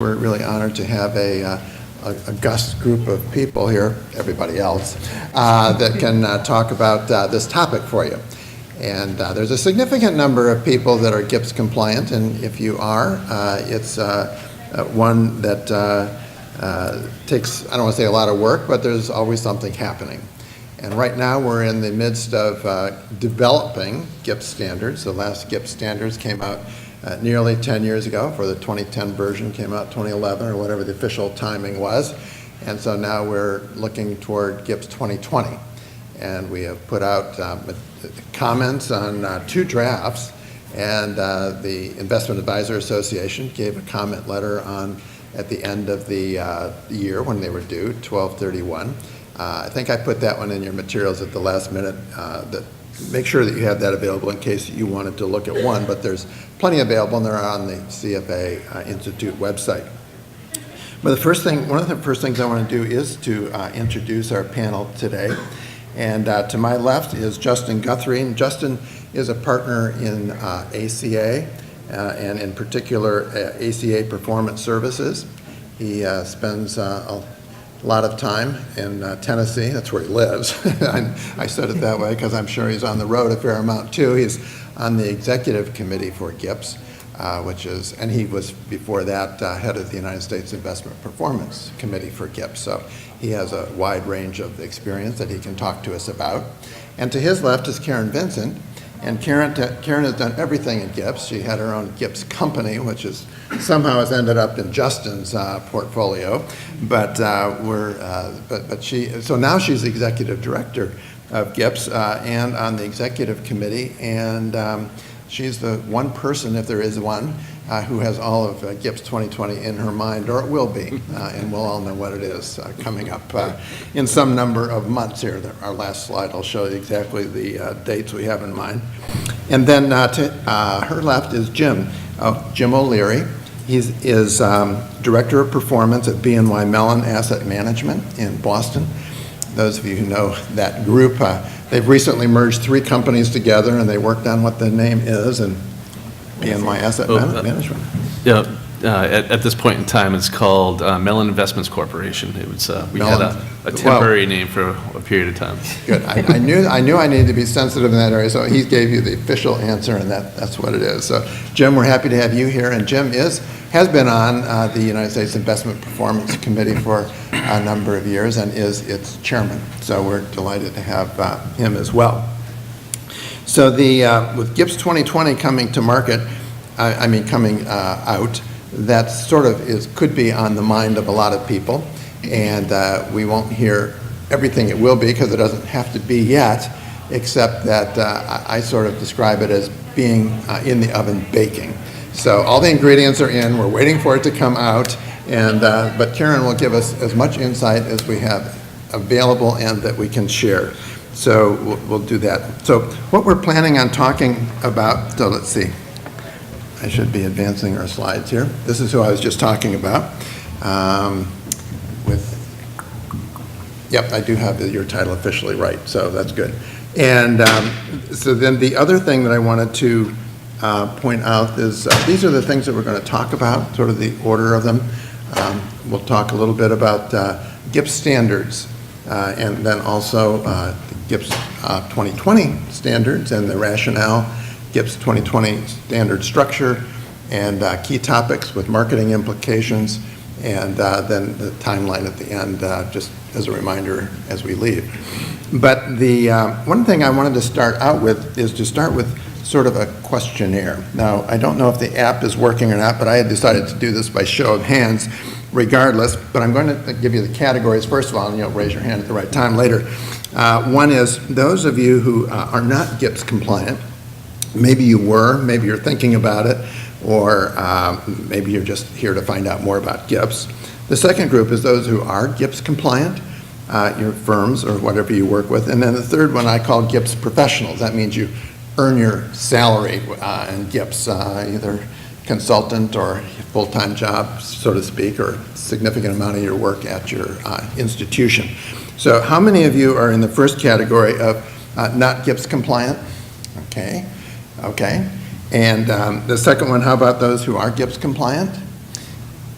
We're really honored to have a august group of people here, everybody else, that can talk about this topic for you. And there's a significant number of people that are GIPS compliant, and if you are, it's one that takes, I don't want to say a lot of work, but there's always something happening. And right now we're in the midst of developing GIPS standards. The last GIPS standards came out nearly 10 years ago. For the 2010 version came out 2011 or whatever the official timing was. And so now we're looking toward GIPS 2020. And we have put out comments on 2 drafts. And the Investment Advisor Association gave a comment letter at the end of the year when they were due, 12/31. I think I put that one in your materials at the last minute. Make sure that you have that available in case you wanted to look at one, but there's plenty available and they're on the CFA Institute website. But one of the first things I want to do is to introduce our panel today. And to my left is Justin Guthrie. And Justin is a partner in ACA, and in particular ACA Performance Services. He spends a lot of time in Tennessee. That's where he lives. I said it that way because I'm sure he's on the road a fair amount too. He's on the executive committee for GIPS, and he was before that head of the United States Investment Performance Committee for GIPS. So he has a wide range of experience that he can talk to us about. And to his left is Karyn Vincent. And Karyn has done everything in GIPS. She had her own GIPS company, which somehow has ended up in Justin's portfolio. So now she's the executive director of GIPS and on the executive committee. And she's the one person, if there is one, who has all of GIPS 2020 in her mind, or it will be, and we'll all know what it is coming up in some number of months here. Our last slide will show you exactly the dates we have in mind. And then to her left is Jim O'Leary. He is Director of Performance at BNY Mellon Asset Management in Boston. Those of you who know that group, they've recently merged 3 companies together, and they worked on what the name is, and BNY Asset Management. Yeah, at this point in time, it's called Mellon Investments Corporation. It was we had a temporary name for a period of time. Good. I knew I needed to be sensitive in that area, so he gave you the official answer, and that's what it is. So, Jim, we're happy to have you here, and Jim has been on the United States Investment Performance Committee for a number of years and is its chairman. So we're delighted to have him as well. So with GIPS 2020 coming to market, coming out, that sort of could be on the mind of a lot of people, and we won't hear everything it will be because it doesn't have to be yet, except that I sort of describe it as being in the oven baking. So all the ingredients are in, we're waiting for it to come out, but Karyn will give us as much insight as we have available and that we can share. So we'll do that. So what we're planning on talking about, so let's see. I should be advancing our slides here. This is who I was just talking about. Yep, I do have your title officially right, so that's good. And so then the other thing that I wanted to point out is these are the things that we're going to talk about, sort of the order of them. We'll talk a little bit about GIPS standards and then also GIPS 2020 standards and the rationale, GIPS 2020 standard structure, and key topics with marketing implications, and then the timeline at the end, just as a reminder as we leave. But the one thing I wanted to start out with is to start with sort of a questionnaire. Now, I don't know if the app is working or not, but I had decided to do this by show of hands regardless, but I'm going to give you the categories first of all, and you'll raise your hand at the right time later. One is those of you who are not GIPS compliant. Maybe you were, maybe you're thinking about it, or maybe you're just here to find out more about GIPS. The second group is those who are GIPS compliant, your firms or whatever you work with. And then the third one I call GIPS professionals. That means you earn your salary in GIPS, either consultant or full-time job, so to speak, or a significant amount of your work at your institution. So how many of you are in the first category of not GIPS compliant? Okay. And the second one, how about those who are GIPS compliant?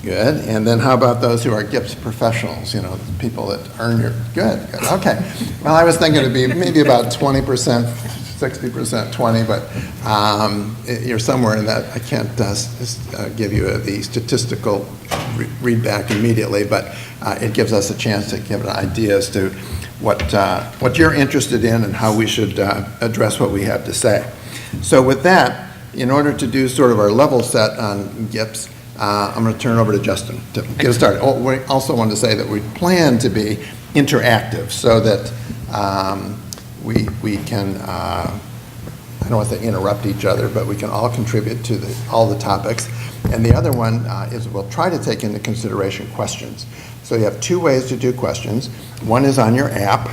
Good. And then how about those who are GIPS professionals, people that earn your, good, okay. Well, I was thinking it'd be maybe about 20%, 60%, 20, but you're somewhere in that. I can't give you the statistical read back immediately, but it gives us a chance to give an idea as to what you're interested in and how we should address what we have to say. So with that, in order to do sort of our level set on GIPS, I'm going to turn it over to Justin to get us started. Oh, we also want to say that we plan to be interactive so that we can, I don't want to say interrupt each other, but we can all contribute to all the topics. And the other one is we'll try to take into consideration questions. So you have two ways to do questions. One is on your app.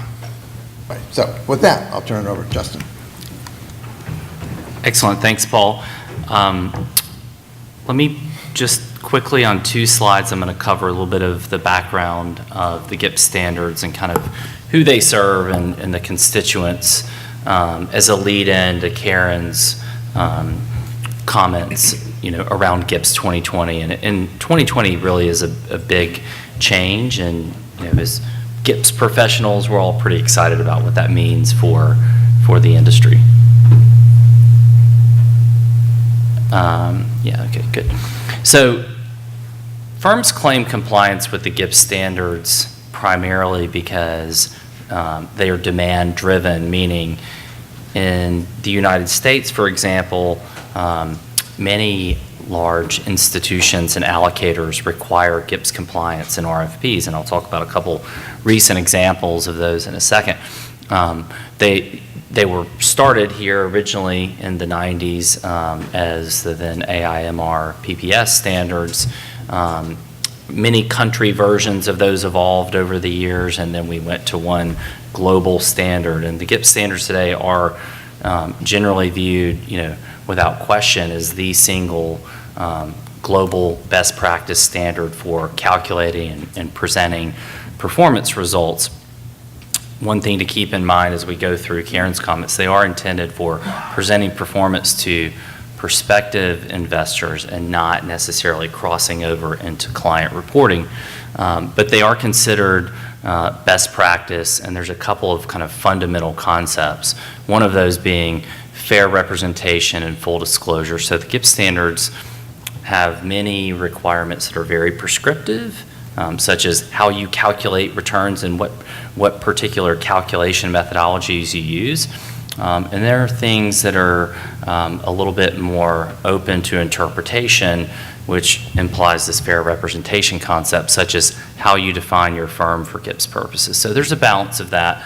Right. So with that, I'll turn it over to Justin. Excellent. Thanks, Paul. Let me just quickly on 2 slides, I'm going to cover a little bit of the background of the GIPS standards and kind of who they serve and the constituents as a lead-in to Karyn's comments, around GIPS 2020. And 2020 really is a big change, and as GIPS professionals, we're all pretty excited about what that means for the industry. Okay, good. So firms claim compliance with the GIPS standards primarily because they are demand-driven, meaning in the United States, for example, many large institutions and allocators require GIPS compliance in RFPs, and I'll talk about a couple recent examples of those in a second. They were started here originally in the 90s as the then AIMR PPS standards. Many country versions of those evolved over the years, and then we went to one global standard. And the GIPS standards today are generally viewed, without question, as the single global best practice standard for calculating and presenting performance results. One thing to keep in mind as we go through Karyn's comments, they are intended for presenting performance to prospective investors and not necessarily crossing over into client reporting. But they are considered best practice, and there's a couple of kind of fundamental concepts. One of those being fair representation and full disclosure. So the GIPS standards have many requirements that are very prescriptive, such as how you calculate returns and what particular calculation methodologies you use. And there are things that are a little bit more open to interpretation, which implies this fair representation concept, such as how you define your firm for GIPS purposes. So there's a balance of that.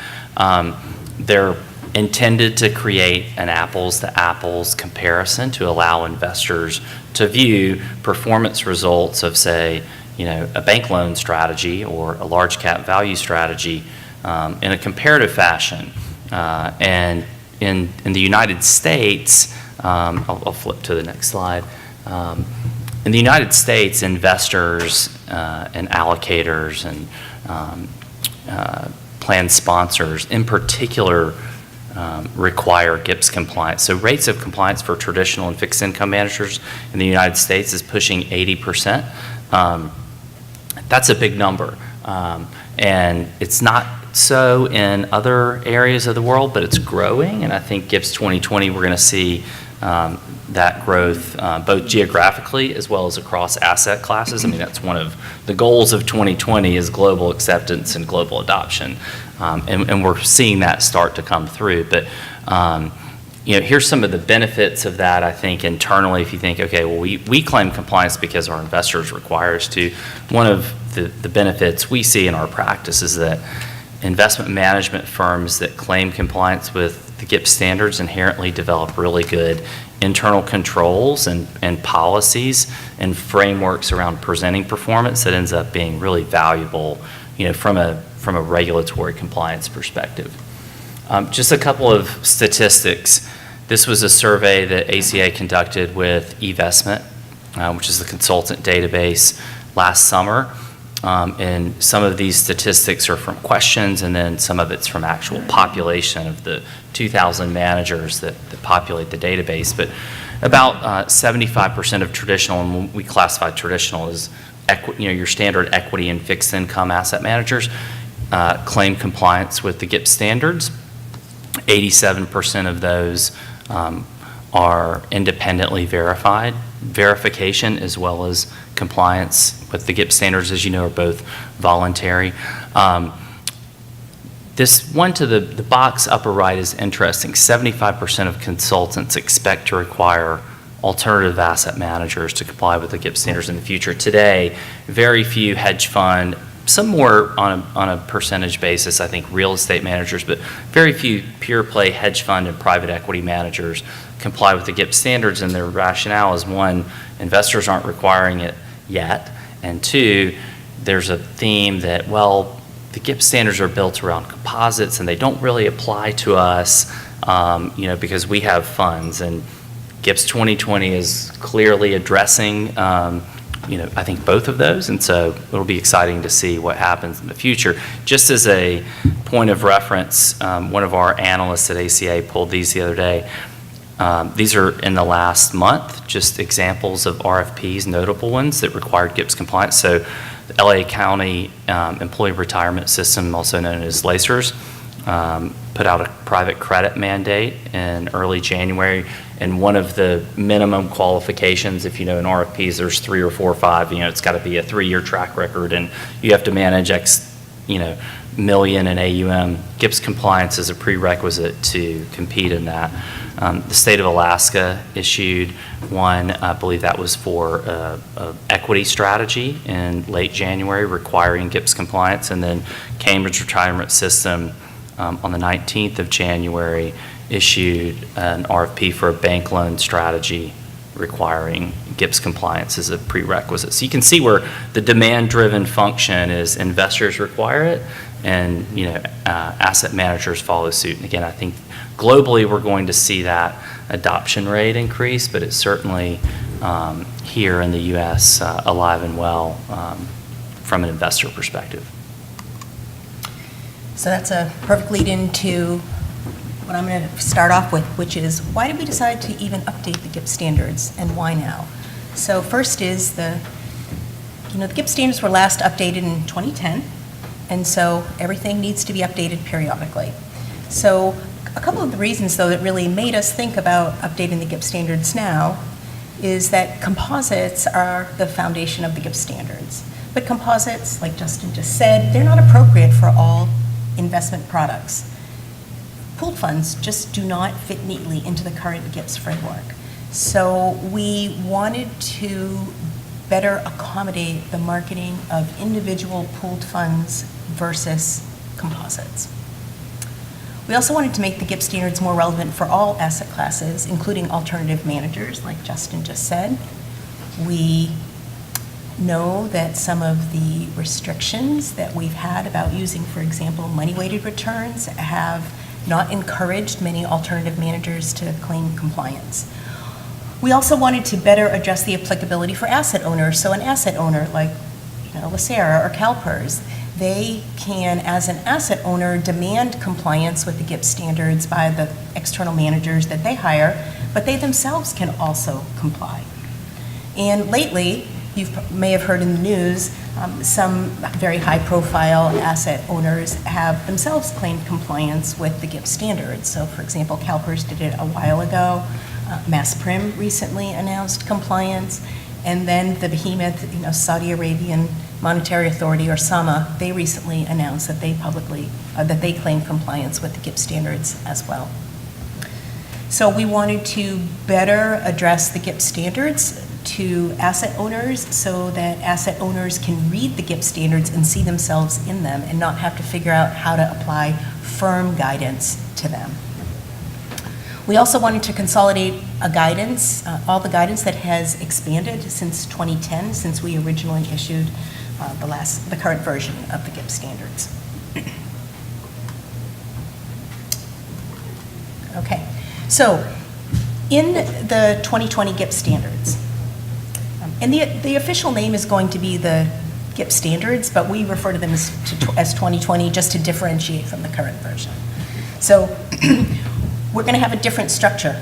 They're intended to create an apples-to-apples comparison to allow investors to view performance results of, say, a bank loan strategy or a large cap value strategy in a comparative fashion. And in the United States, I'll flip to the next slide. In the United States, investors and allocators and plan sponsors in particular require GIPS compliance. So rates of compliance for traditional and fixed income managers in the United States is pushing 80%. That's a big number. And it's not so in other areas of the world, but it's growing. And I think GIPS 2020, we're going to see that growth both geographically as well as across asset classes. I mean, that's one of the goals of 2020 is global acceptance and global adoption. And we're seeing that start to come through. But here's some of the benefits of that, I think, internally. If you think, okay, well, we claim compliance because our investors require us to. One of the benefits we see in our practice is that investment management firms that claim compliance with the GIPS standards inherently develop really good internal controls and policies and frameworks around presenting performance that ends up being really valuable, from a regulatory compliance perspective. Just a couple of statistics. This was a survey that ACA conducted with eVestment, which is the consultant database, last summer. And some of these statistics are from questions, and then some of it's from actual population of the 2,000 managers that populate the database. But about 75% of traditional, and we classify traditional as your standard equity and fixed income asset managers claim compliance with the GIPS standards. 87% of those are independently verified. Verification as well as compliance with the GIPS standards, as you know, are both voluntary. This one to the box upper right is interesting. 75% of consultants expect to require alternative asset managers to comply with the GIPS standards in the future. Today, very few hedge fund, some more on a percentage basis, I think real estate managers, but very few pure play hedge fund and private equity managers comply with the GIPS standards, and their rationale is, one, investors aren't requiring it yet, and two, there's a theme that, well, the GIPS standards are built around composites and they don't really apply to us, because we have funds, and GIPS 2020 is clearly addressing I think both of those, and so it'll be exciting to see what happens in the future. Just as a point of reference, one of our analysts at ACA pulled these the other day. These are in the last month, just examples of RFPs, notable ones that required GIPS compliance. So the LA County Employee Retirement System, also known as LACERS, put out a private credit mandate in early January, and one of the minimum qualifications, if you know in RFPs there's 3 or 4 or 5, it's got to be a 3-year track record, and you have to manage X, million in AUM. GIPS compliance is a prerequisite to compete in that. The state of Alaska issued one, I believe that was for a equity strategy in late January requiring GIPS compliance, and then Cambridge Retirement System on the 19th of January issued an RFP for a bank loan strategy requiring GIPS compliance as a prerequisite. So you can see where the demand-driven function is investors require it, and asset managers follow suit. And again, I think globally we're going to see that adoption rate increase, but it's certainly here in the U.S. Alive and well from an investor perspective. So that's a perfect lead into what I'm going to start off with, which is why did we decide to even update the GIPS standards, and why now? So first is the GIPS standards were last updated in 2010, and so everything needs to be updated periodically. So a couple of the reasons, though, that really made us think about updating the GIPS standards now is that composites are the foundation of the GIPS standards. But composites, like Justin just said, they're not appropriate for all investment products. Pooled funds just do not fit neatly into the current GIPS framework. So we wanted to better accommodate the marketing of individual pooled funds versus composites. We also wanted to make the GIPS standards more relevant for all asset classes, including alternative managers, like Justin just said. We know that some of the restrictions that we've had about using, for example, money-weighted returns have not encouraged many alternative managers to claim compliance. We also wanted to better address the applicability for asset owners. So an asset owner like Lacera or CalPERS, they can, as an asset owner, demand compliance with the GIPS standards by the external managers that they hire, but they themselves can also comply. And lately, you may have heard in the news, some very high-profile asset owners have themselves claimed compliance with the GIPS standards. So, for example, CalPERS did it a while ago. MassPrim recently announced compliance, and then the behemoth, Saudi Arabian Monetary Authority, or SAMA, they recently announced that they publicly that they claim compliance with the GIPS standards as well. So we wanted to better address the GIPS standards to asset owners so that asset owners can read the GIPS standards and see themselves in them and not have to figure out how to apply firm guidance to them. We also wanted to consolidate all the guidance that has expanded since 2010, since we originally issued the current version of the GIPS standards. Okay, so in the 2020 GIPS standards, and the official name is going to be the GIPS standards, but we refer to them as 2020 just to differentiate from the current version. So we're going to have a different structure.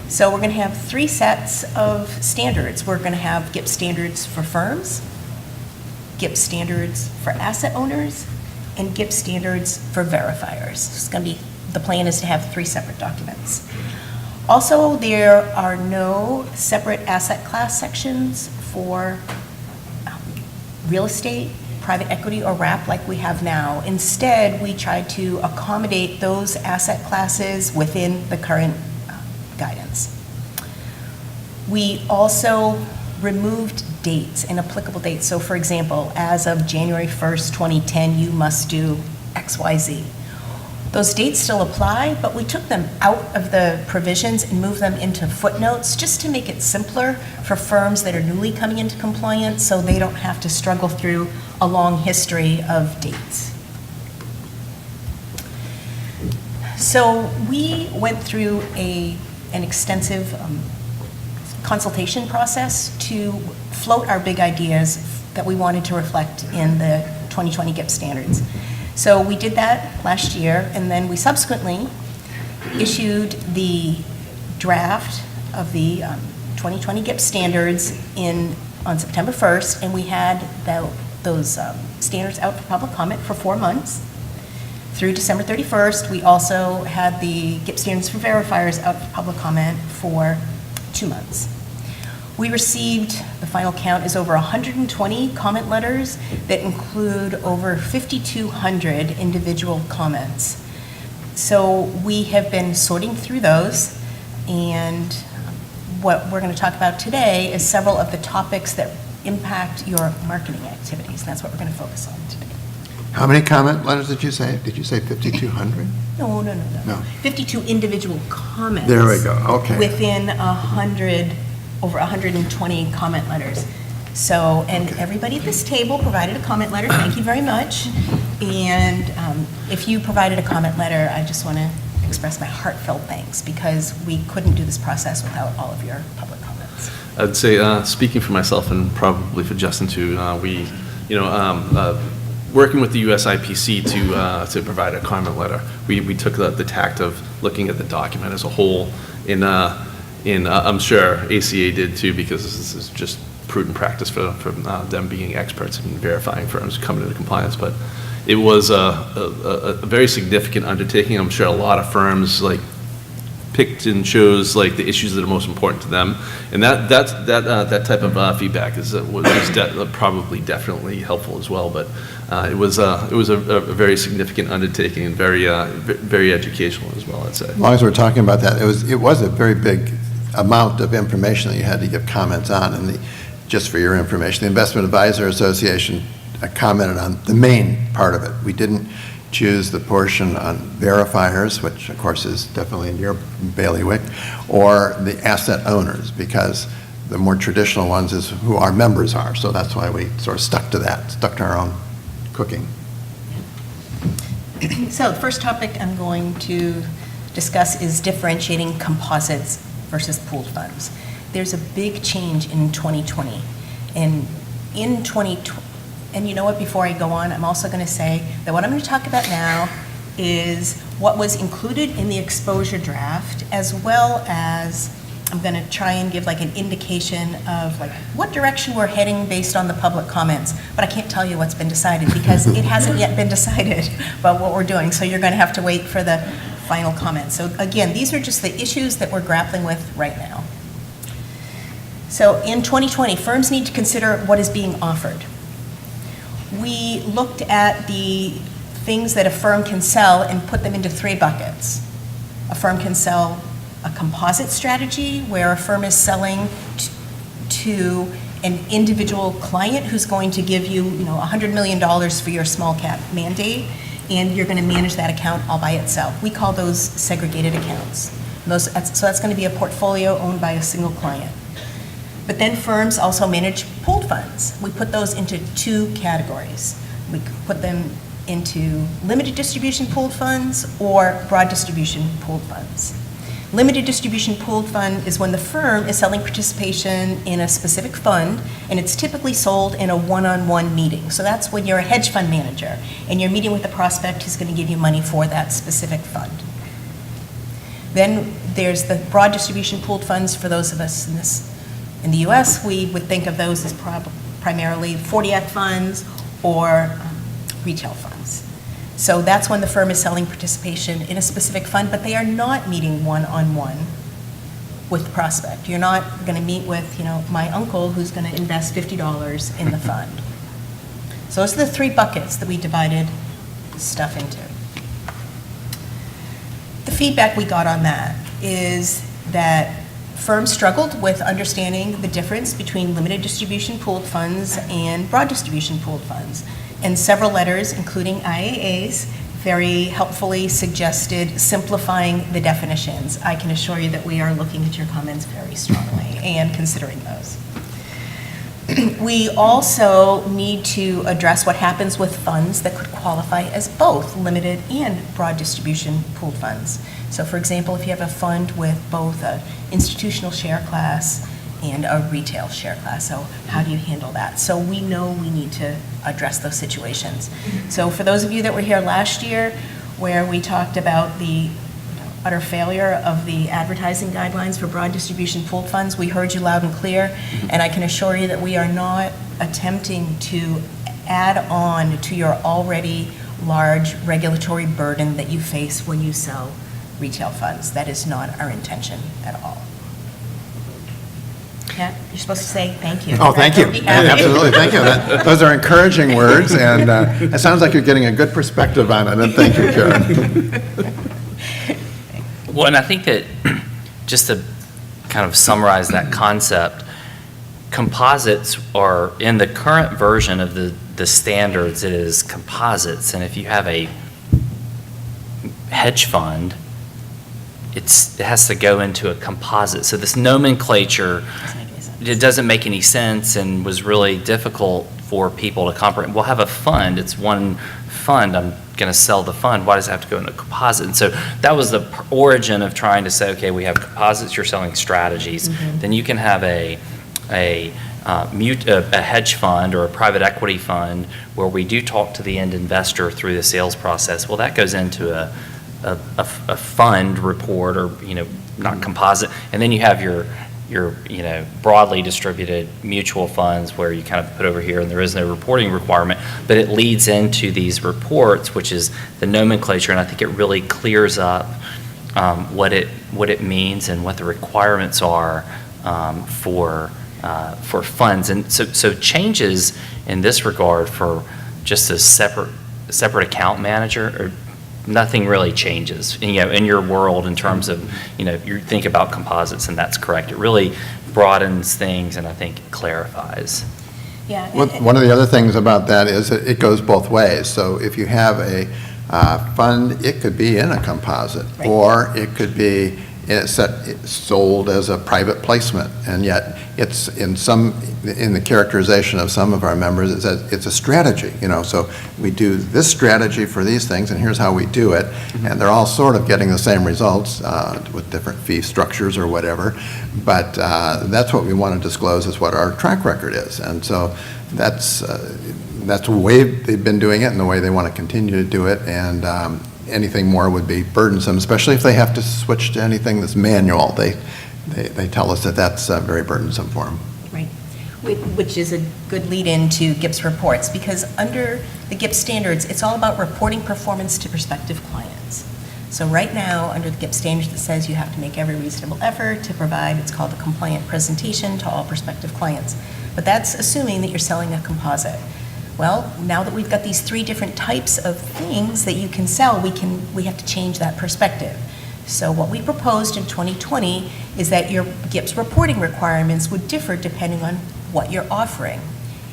So we're going to have 3 sets of standards. We're going to have GIPS standards for firms, GIPS standards for asset owners and GIPS standards for verifiers. It's going to be, the plan is to have 3 separate documents. Also, there are no separate asset class sections for real estate, private equity, or wrap like we have now. Instead, we try to accommodate those asset classes within the current guidance. We also removed dates, inapplicable dates. So for example, as of January 1st, 2010, you must do XYZ. Those dates still apply, but we took them out of the provisions and moved them into footnotes just to make it simpler for firms that are newly coming into compliance so they don't have to struggle through a long history of dates. So we went through an extensive consultation process to float our big ideas that we wanted to reflect in the 2020 GIPS standards. So we did that last year, and then we subsequently issued the draft of the 2020 GIPS standards on September 1st, and we had those standards out for public comment for 4 months. Through December 31st, we also had the GIPS standards for verifiers out for public comment for 2 months. We received, the final count is over 120 comment letters that include over 5,200 individual comments. So we have been sorting through those, and what we're going to talk about today is several of the topics that impact your marketing activities, and that's what we're going to focus on today. How many comment letters did you say? Did you say 5,200? No. 52 individual comments. There we go, okay. Within over 120 comment letters. So, and everybody at this table provided a comment letter, thank you very much. And if you provided a comment letter, I just want to express my heartfelt thanks, because we couldn't do this process without all of your public comments. I'd say, speaking for myself and probably for Justin too, working with the US IPC to provide a comment letter, we took the tact of looking at the document as a whole. I'm sure ACA did too, because this is just prudent practice for them being experts in verifying firms coming into compliance. But it was a very significant undertaking. I'm sure a lot of firms picked and chose the issues that are most important to them, and that type of feedback was probably definitely helpful as well. But it was a very significant undertaking and very educational as well, I'd say. As long as we're talking about that, it was a very big amount of information that you had to give comments on. And just for your information, the Investment Advisor Association commented on the main part of it. We didn't choose the portion on verifiers, which of course is definitely in your bailiwick, or the asset owners, because the more traditional ones is who our members are. So that's why we sort of stuck to our own cooking. So the first topic I'm going to discuss is differentiating composites versus pooled funds. There's a big change in 2020. And in 2020, and you know what, before I go on, I'm also going to say that what I'm going to talk about now is what was included in the exposure draft, as well as I'm going to try and give an indication of what direction we're heading based on the public comments. But I can't tell you what's been decided, because it hasn't yet been decided about what we're doing. So you're going to have to wait for the final comments. So again, these are just the issues that we're grappling with right now. So in 2020, firms need to consider what is being offered. We looked at the things that a firm can sell and put them into 3 buckets. A firm can sell a composite strategy, where a firm is selling to an individual client who's going to give you, $100 million for your small cap mandate, and you're going to manage that account all by itself. We call those segregated accounts. So that's going to be a portfolio owned by a single client. But then firms also manage pooled funds. We put those into 2 categories. We put them into limited distribution pooled funds or broad distribution pooled funds. Limited distribution pooled fund is when the firm is selling participation in a specific fund, and it's typically sold in a one-on-one meeting. So that's when you're a hedge fund manager and you're meeting with the prospect who's going to give you money for that specific fund. Then there's the broad distribution pooled funds. For those of us in the US, we would think of those as primarily 40 Act funds or retail funds. So that's when the firm is selling participation in a specific fund, but they are not meeting one-on-one with the prospect. You're not going to meet with, my uncle who's going to invest $50 in the fund. So those are the three buckets that we divided stuff into. The feedback we got on that is that firms struggled with understanding the difference between limited distribution pooled funds and broad distribution pooled funds. And several letters, including IAA's, very helpfully suggested simplifying the definitions. I can assure you that we are looking at your comments very strongly and considering those. We also need to address what happens with funds that could qualify as both limited and broad distribution pooled funds. So for example, if you have a fund with both an institutional share class and a retail share class, so how do you handle that? So we know we need to address those situations. So for those of you that were here last year, where we talked about the utter failure of the advertising guidelines for broad distribution pooled funds, we heard you loud and clear, and I can assure you that we are not attempting to add on to your already large regulatory burden that you face when you sell retail funds. That is not our intention at all. Kat, you're supposed to say thank you. Oh, thank you. Absolutely, thank you. Those are encouraging words, and it sounds like you're getting a good perspective on it, and thank you, Karyn. Well, and I think that just to kind of summarize that concept, composites are, in the current version of the standards, it is composites. And if you have a hedge fund, it has to go into a composite. So this nomenclature, it doesn't make any sense and was really difficult for people to comprehend. We'll have a fund, it's one fund, I'm going to sell the fund, why does it have to go in a composite? And so that was the origin of trying to say, okay, we have composites, you're selling strategies, then you can have a hedge fund or a private equity fund where we do talk to the end investor through the sales process. Well, that goes into a fund report, or not composite, and then you have your broadly distributed mutual funds where you kind of put over here and there is no reporting requirement, but it leads into these reports, which is the nomenclature, and I think it really clears up what it means and what the requirements are for funds. And so changes in this regard for just a separate account manager, or nothing really changes, in your world in terms of, you think about composites, and that's correct. It really broadens things and I think clarifies. Yeah. One of the other things about that is that it goes both ways. So if you have a fund, it could be in a composite, right, or it could be sold as a private placement, and yet it's in the characterization of some of our members, it says it's a strategy, so we do this strategy for these things, and here's how we do it, and they're all sort of getting the same results with different fee structures or whatever, but that's what we want to disclose is what our track record is, and so that's the way they've been doing it and the way they want to continue to do it, and anything more would be burdensome, especially if they have to switch to anything that's manual. They tell us that that's very burdensome for them. Right, which is a good lead-in to GIPS reports, because under the GIPS standards, it's all about reporting performance to prospective clients. So right now, under the GIPS standards, it says you have to make every reasonable effort to provide, it's called a compliant presentation to all prospective clients. But that's assuming that you're selling a composite. Well, now that we've got these three different types of things that you can sell, we have to change that perspective. So what we proposed in 2020 is that your GIPS reporting requirements would differ depending on what you're offering.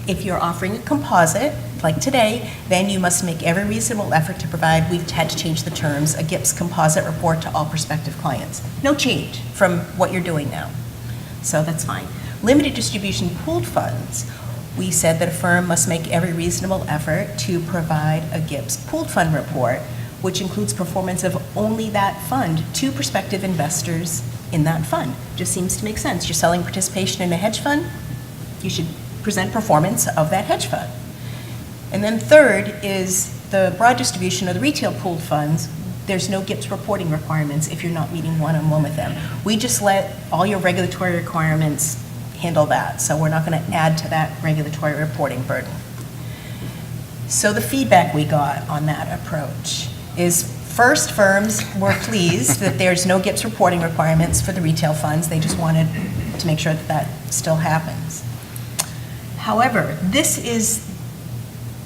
If you're offering a composite, like today, then you must make every reasonable effort to provide, we've had to change the terms, a GIPS composite report to all prospective clients. No change from what you're doing now. So that's fine. Limited distribution pooled funds, we said that a firm must make every reasonable effort to provide a GIPS pooled fund report, which includes performance of only that fund to prospective investors in that fund. Just seems to make sense. You're selling participation in a hedge fund, you should present performance of that hedge fund. And then third is the broad distribution or the retail pooled funds. There's no GIPS reporting requirements if you're not meeting one-on-one with them. We just let all your regulatory requirements handle that. So we're not going to add to that regulatory reporting burden. So the feedback we got on that approach is, first, firms were pleased that there's no GIPS reporting requirements for the retail funds. They just wanted to make sure that that still happens. However, this is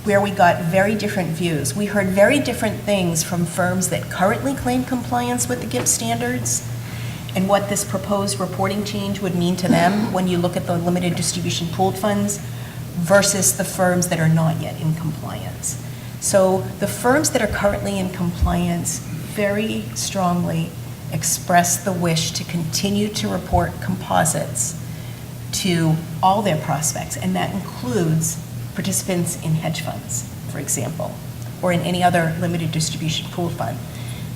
where we got very different views. We heard very different things from firms that currently claim compliance with the GIPS standards and what this proposed reporting change would mean to them when you look at the limited distribution pooled funds versus the firms that are not yet in compliance. So the firms that are currently in compliance very strongly express the wish to continue to report composites to all their prospects, and that includes participants in hedge funds, for example, or in any other limited distribution pooled fund,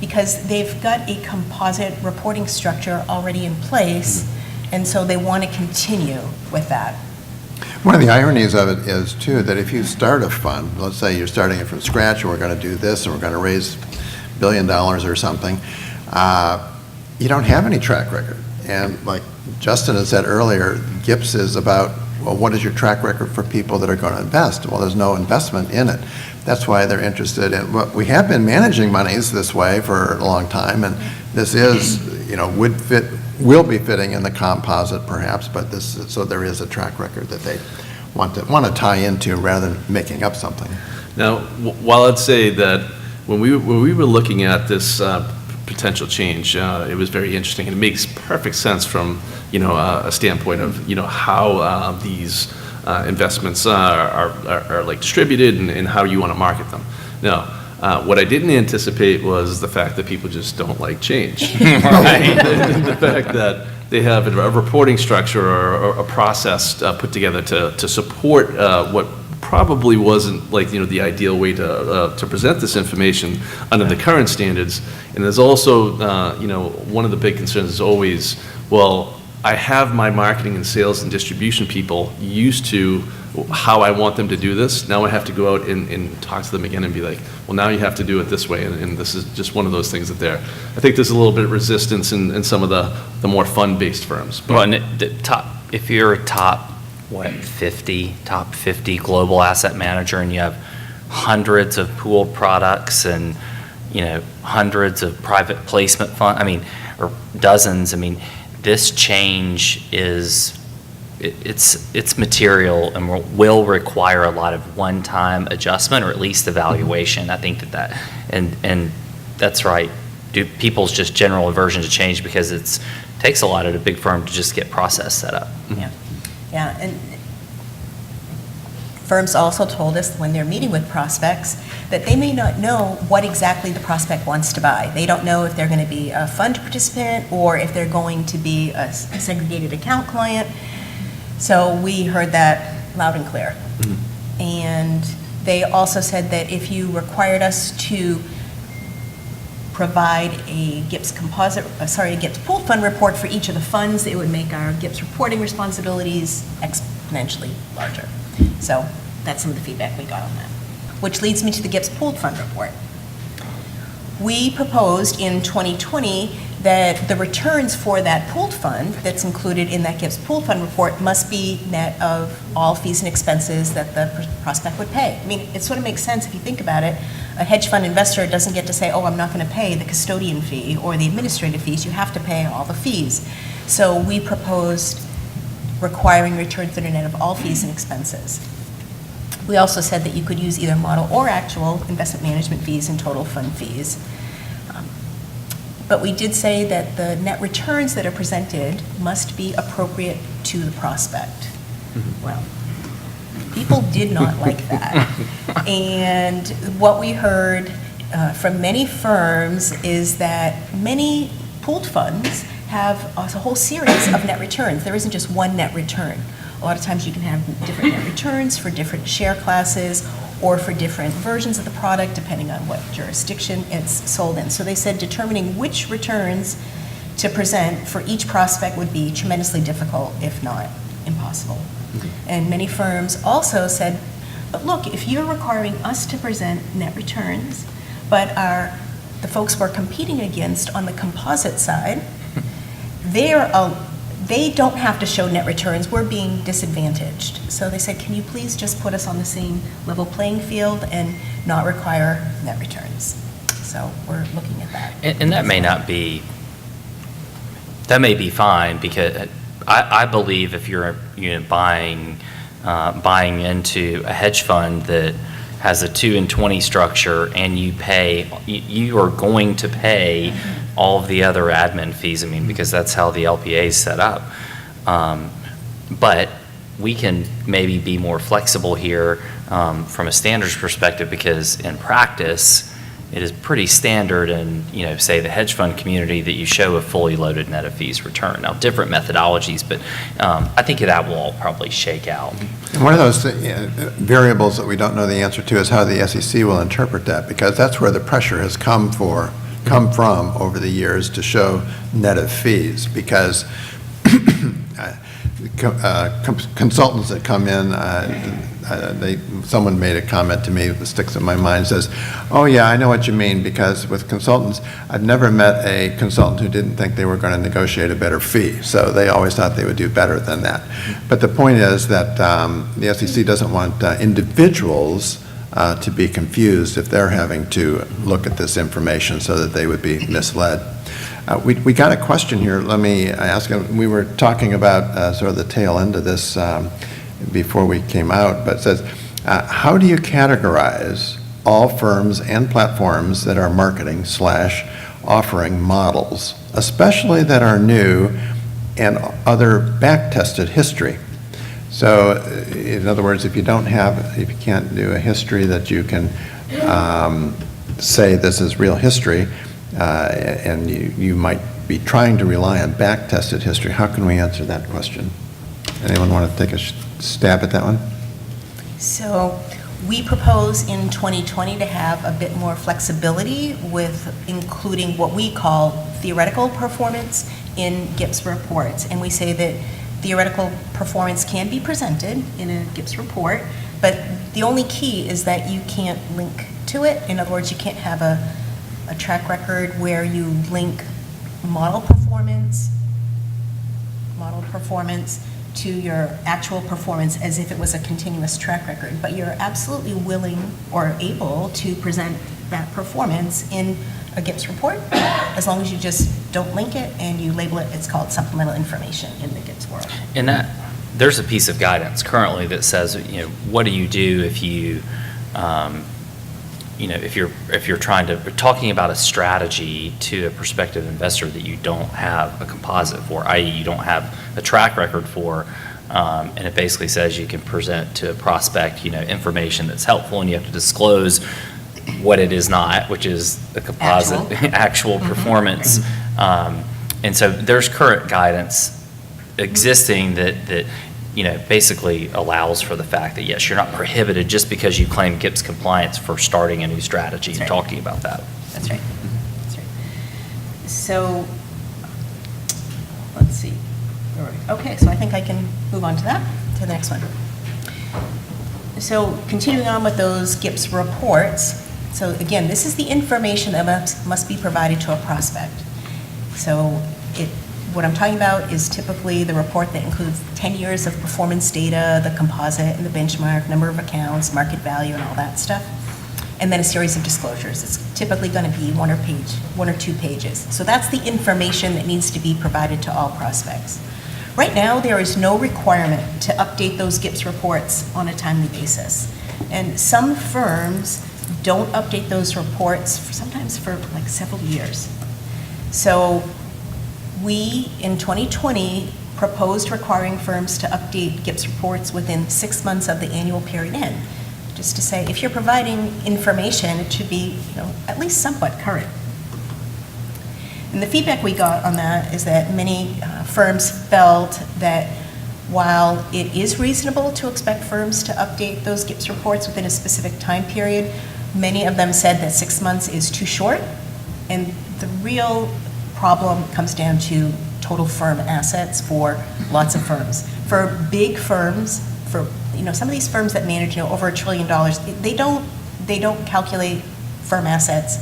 because they've got a composite reporting structure already in place, and so they want to continue with that. One of the ironies of it is, too, that if you start a fund, let's say you're starting it from scratch, and we're going to do this, and we're going to raise $1 billion or something, you don't have any track record. And like Justin had said earlier, GIPS is about, well, what is your track record for people that are going to invest? Well, there's no investment in it. That's why they're interested in, well, we have been managing monies this way for a long time, and this is, will be fitting in the composite perhaps, but so there is a track record that they want to tie into rather than making up something. Now, while I'd say that when we were looking at this potential change, it was very interesting, and it makes perfect sense from a standpoint of how these investments are like distributed and how you want to market them. Now, what I didn't anticipate was the fact that people just don't like change. The fact that they have a reporting structure or a process put together to support what probably wasn't like the ideal way to present this information under the current standards. And there's also one of the big concerns is always, well, I have my marketing and sales and distribution people used to how I want them to do this. Now I have to go out and talk to them again and be like, well, now you have to do it this way. And this is just one of those things that I think there's a little bit of resistance in some of the more fund-based firms. Well, and if you're a top 50 global asset manager and you have hundreds of pooled products and hundreds of private placement fund, or dozens, this change is it's material and will require a lot of one-time adjustment or at least evaluation. I think that and that's right. People's just general aversion to change because it takes a lot at a big firm to just get process set up. Yeah, and firms also told us when they're meeting with prospects that they may not know what exactly the prospect wants to buy. They don't know if they're going to be a fund participant or if they're going to be a segregated account client. So we heard that loud and clear. Mm-hmm. And they also said that if you required us to provide a GIPS GIPS pooled fund report for each of the funds, it would make our GIPS reporting responsibilities exponentially larger. So that's some of the feedback we got on that. Which leads me to the GIPS pooled fund report. We proposed in 2020 that the returns for that pooled fund that's included in that GIPS pooled fund report must be net of all fees and expenses that the prospect would pay. It sort of makes sense if you think about it. A hedge fund investor doesn't get to say, oh, I'm not going to pay the custodian fee or the administrative fees. You have to pay all the fees. So we proposed requiring returns that are net of all fees and expenses. We also said that you could use either model or actual investment management fees and total fund fees. But we did say that the net returns that are presented must be appropriate to the prospect. Mm-hmm. Well, people did not like that. And what we heard from many firms is that many pooled funds have a whole series of net returns. There isn't just one net return. A lot of times you can have different net returns for different share classes or for different versions of the product, depending on what jurisdiction it's sold in. So they said determining which returns to present for each prospect would be tremendously difficult, if not impossible. Mm-hmm. And many firms also said, but look, if you're requiring us to present net returns, but the folks we're competing against on the composite side, they don't have to show net returns. We're being disadvantaged. So they said, can you please just put us on the same level playing field and not require net returns? So we're looking at that. And that may not be, that may be fine, because I believe if you're buying into a hedge fund that has a 2 and 20 structure, and you are going to pay all of the other admin fees, I mean, because that's how the LPA is set up. But we can maybe be more flexible here from a standards perspective, because in practice, it is pretty standard in, say, the hedge fund community that you show a fully loaded net of fees return. Now, different methodologies, but I think that will all probably shake out. And one of those variables that we don't know the answer to is how the SEC will interpret that, because that's where the pressure has come from over the years to show net of fees, because consultants that come in, someone made a comment to me that sticks in my mind, says, oh yeah, I know what you mean, because with consultants, I've never met a consultant who didn't think they were going to negotiate a better fee, so they always thought they would do better than that. But the point is that the SEC doesn't want individuals to be confused if they're having to look at this information, so that they would be misled. We got a question here. Let me ask. We were talking about sort of the tail end of this before we came out, but it says, how do you categorize all firms and platforms that are marketing / offering models, especially that are new and other back-tested history? So, in other words, if you can't do a history that you can say this is real history, and you might be trying to rely on back-tested history, how can we answer that question? Anyone want to take a stab at that one? So we propose in 2020 to have a bit more flexibility with including what we call theoretical performance in GIPS reports. And we say that theoretical performance can be presented in a GIPS report, but the only key is that you can't link to it. In other words, you can't have a track record where you link model performance to your actual performance as if it was a continuous track record. But you're absolutely willing or able to present that performance in a GIPS report, as long as you just don't link it and you label it. It's called supplemental information in the GIPS world. And there's a piece of guidance currently that says, what do you do if you, if you're talking about a strategy to a prospective investor that you don't have a composite for, i.e. you don't have a track record for, and it basically says you can present to a prospect, information that's helpful, and you have to disclose what it is not, which is a composite actual performance. And so there's current guidance existing that basically allows for the fact that, yes, you're not prohibited just because you claim GIPS compliance for starting a new strategy and talking about that. That's right. That's right. So let's see. Okay, so I think I can move on to the next one. So continuing on with those GIPS reports. So again, this is the information that must be provided to a prospect. So what I'm talking about is typically the report that includes 10 years of performance data, the composite and the benchmark, number of accounts, market value, and all that stuff. And then a series of disclosures. It's typically going to be one or two pages. So that's the information that needs to be provided to all prospects. Right now, there is no requirement to update those GIPS reports on a timely basis. And some firms don't update those reports, sometimes for like several years. So we, in 2020, proposed requiring firms to update GIPS reports within 6 months of the annual period end. Just to say, if you're providing information, it should be at least somewhat current. And the feedback we got on that is that many firms felt that while it is reasonable to expect firms to update those GIPS reports within a specific time period, many of them said that 6 months is too short. And the real problem comes down to total firm assets for lots of firms. For big firms, for some of these firms that manage over $1 trillion, they don't calculate firm assets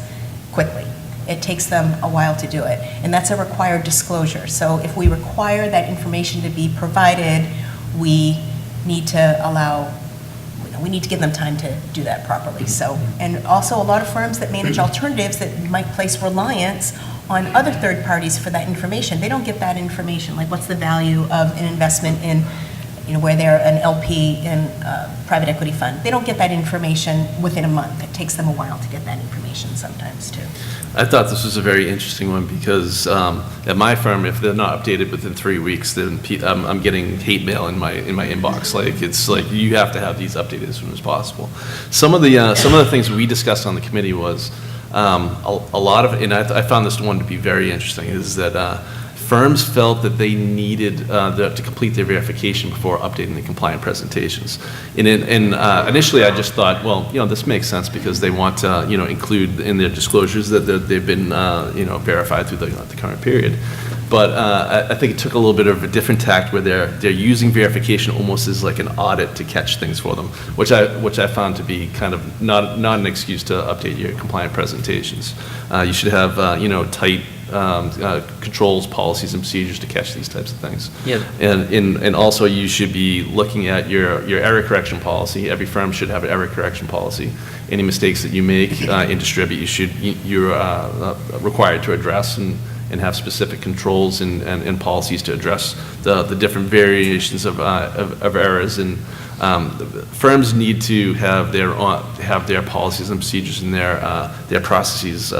quickly. it takes them a while to do it. And that's a required disclosure. So if we require that information to be provided, we need to allow, we need to give them time to do that properly. So, and also a lot of firms that manage alternatives that might place reliance on other third parties for that information, they don't get that information, like what's the value of an investment in, where they're an LP in a private equity fund. They don't get that information within a month. It takes them a while to get that information sometimes too. I thought this was a very interesting one because at my firm, if they're not updated within 3 weeks, then I'm getting hate mail in my inbox. Like, it's like you have to have these updated as soon as possible. Some of the things we discussed on the committee was a lot of, and I found this one to be very interesting, is that firms felt that they needed to complete their verification before updating the compliant presentations. And initially, I just thought, well, this makes sense because they want to, include in their disclosures that they've been, verified through the current period. But I think it took a little bit of a different tact where they're using verification almost as like an audit to catch things for them, which I found to be kind of not an excuse to update your compliant presentations. You should have, tight controls, policies, and procedures to catch these types of things. Yeah. And also you should be looking at your error correction policy. Every firm should have an error correction policy. Any mistakes that you make and distribute, you're required to address and have specific controls and policies to address the different variations of errors. And firms need to have their policies and procedures and their processes,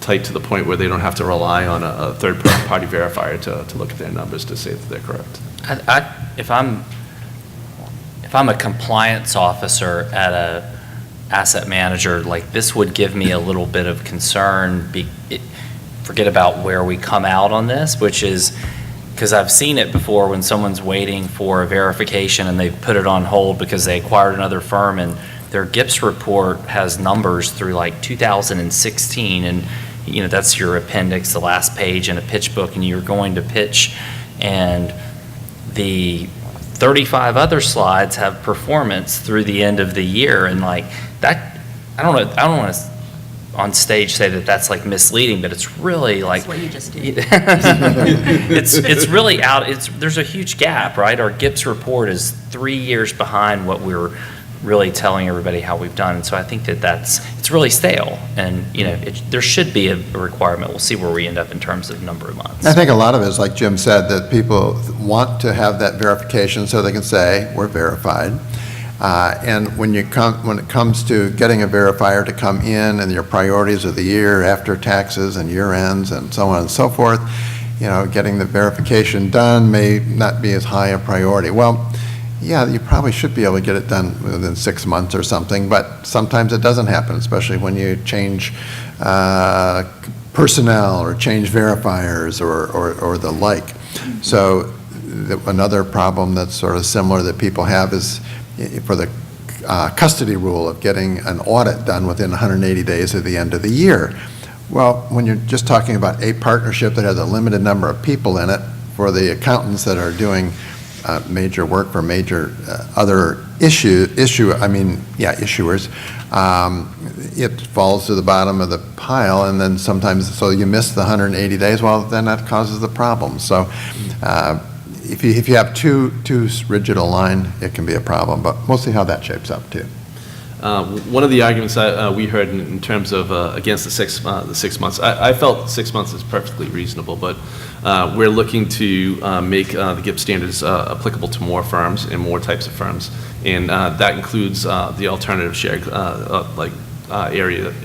tight to the point where they don't have to rely on a third-party verifier to look at their numbers to say that they're correct. If I'm a compliance officer at a asset manager, like this would give me a little bit of concern. Forget about where we come out on this, which is because I've seen it before when someone's waiting for a verification and they put it on hold because they acquired another firm and their GIPS report has numbers through like 2016, and that's your appendix, the last page in a pitch book, and you're going to pitch, and the 35 other slides have performance through the end of the year, and like that, I don't want to on stage say that that's like misleading, but it's really like. That's what you just did. It's really out, there's a huge gap, right? Our GIPS report is 3 years behind what we're really telling everybody how we've done. And so I think it's really stale, and there should be a requirement. We'll see where we end up in terms of number of months. I think a lot of it is, like Jim said, that people want to have that verification so they can say, we're verified. And when it comes to getting a verifier to come in and your priorities of the year after taxes and year ends and so on and so forth, getting the verification done may not be as high a priority. Well, yeah, you probably should be able to get it done within 6 months or something, but sometimes it doesn't happen, especially when you change personnel or change verifiers or the like. So another problem that's sort of similar that people have is for the custody rule of getting an audit done within 180 days of the end of the year. Well, when you're just talking about a partnership that has a limited number of people in it, for the accountants that are doing major work for major other issuers, it falls to the bottom of the pile, and then sometimes, so you miss the 180 days, well, then that causes the problem. So if you have too rigid a line, it can be a problem, but we'll see how that shapes up too. One of the arguments we heard in terms of against the 6 months, I felt 6 months is perfectly reasonable, but we're looking to make the GIPS standards applicable to more firms and more types of firms, and that includes the alternative share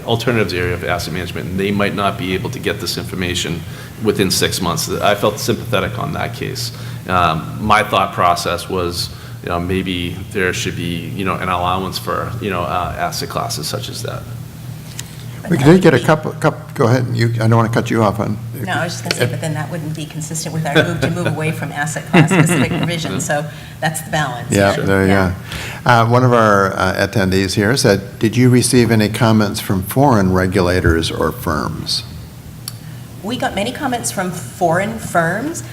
alternatives area of asset management, and they might not be able to get this information within 6 months. I felt sympathetic on that case. My thought process was, maybe there should be, an allowance for, asset classes such as that. We did get a couple, go ahead, I don't want to cut you off on. No, I was just going to say, but then that wouldn't be consistent with our move to move away from asset class specific provisions, so that's the balance. Yeah, there you go. One of our attendees here said, did you receive any comments from foreign regulators or firms? We got many comments from foreign firms.